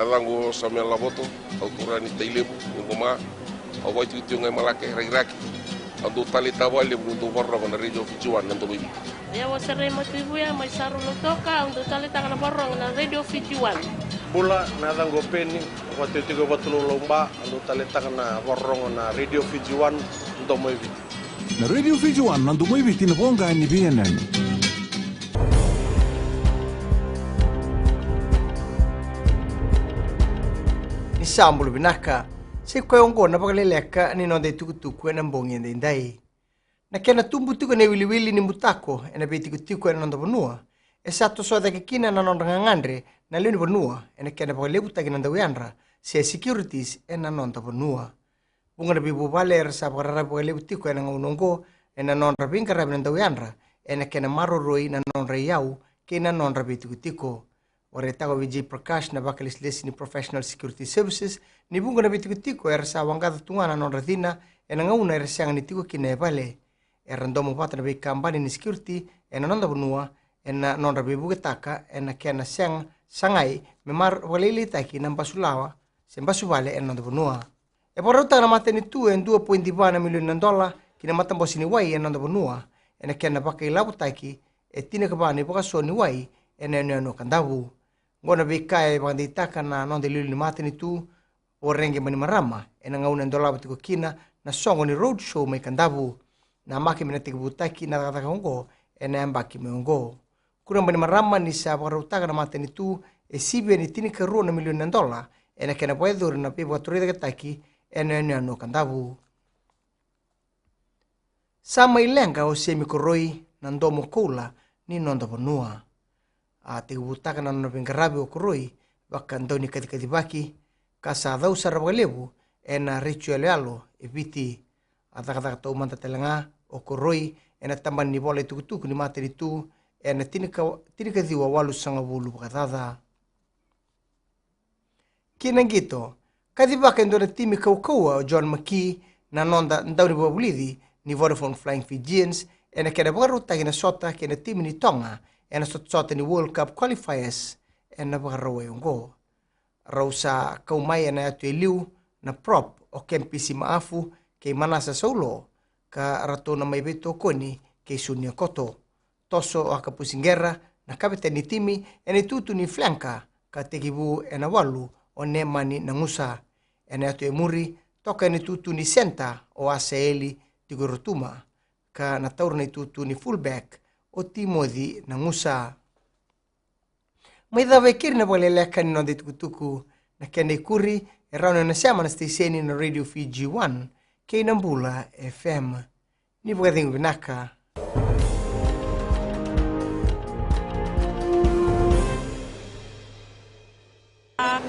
nalango sa mela voto autura ni tailebu ngoma awai tu ngai malake REC ando talita wale mundu warra na radio fijuan nanto bibi ya wasare motivu ya mai saru lotoka ando talita kana warra na radio fijuan bula nalango peni watu tigo batulo lomba ando talita kana warra na radio fijuan ndo moibi na radio fijuan ndo moibi tinabonga ni BNN. Sambulu binaka si koyongo na Vakaleleka ni nonde tukutuku na mbongi ndai na kena tumbu tuku ne wili ni mutako na be tuku na nonda bonua esato so da kina na nonda ngandre na leni bonua na kena Vakalebu tagi nonda wiandra si securities na nonda bonua bunga na bibu valer sa Vakalebu tuku na ngongo na nonda bingara nonda wiandra na kena maroroi na nonda yau kena nonda be tuku Waretago Vijay Prakash na Vakalis ni Professional Security Services ni bunga na bitiko sa wangada tungana non radina na ngauna ersiang ni tiko kine vale randomo pata na kambani ni security nonda bunua na non rabi bugetaka na kena siang sangai memar walili taki na basulawa sembasu vale nonda bunua porota na mate ni tu en 2.1 milion dola kina mata bosini wai nonda bunua na kena bakailabu taki tina kabani bokaso ni wai no kandavu ngona bikae banditaka na nonde lili ni mate ni tu orenge mani marama ngauna ndola batiko kina na songo ni road show mai kandavu na maki minatiki butaki na tataka hongo mbaki meongo kuna mani marama ni sa barutaka na mate ni tu sibe ni tini karuo na milioni dola kena poedur na pibo aturida kataki no kandavu sama ilenga o semi koroi na ndomo kula ni nonda bonua te butaka na no bingarabi o koroi bakandoni kadibaki kasa dau sara Vakalebu na ritual alo eviti ataka to manta telanga o koroi tamban ni bola tukutuku ni mate tu tinika diwa walu sanga bulu bakadada kinangito kadibaka ndona timi kaukaua John McKee na nonda ndawni bobulidi ni Vodafone Flying Fijians kena baruta kina sota kena timi ni Tonga sot ni World Cup qualifiers na bagaraway ngo rausa kaumai na atu eliu na prop o kempisi maafu kay manasa saulo ka rato na may beto koni kay sunya koto toso o akapusingera na kapiten ni timi tutu ni flanka ka tegibu na walu o nemani na ngusa atu emuri toka ni tutu ni senta o aseeli tigurutuma ka nataur ni tutu ni fullback o Timothy na ngusa. May dawekir na Vakaleleka ni nonde tukutuku na kene kuri rauno na siya na station na Radio Fiji 1 kay Nambula FM. Ni pwedeng binaka.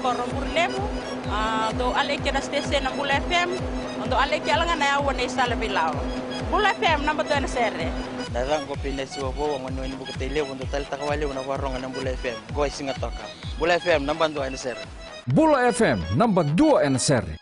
Koromurlemu do aleke na station na Nambula FM do aleke alanga na yawa na isala bilao. Nambula FM namba 2 na sere. Narango pinesiwa bo ngano ni bukatile ndo talita kawali una waronga na Nambula FM go singa toka Nambula FM namba 2 na sere Bula FM namba 2 na sere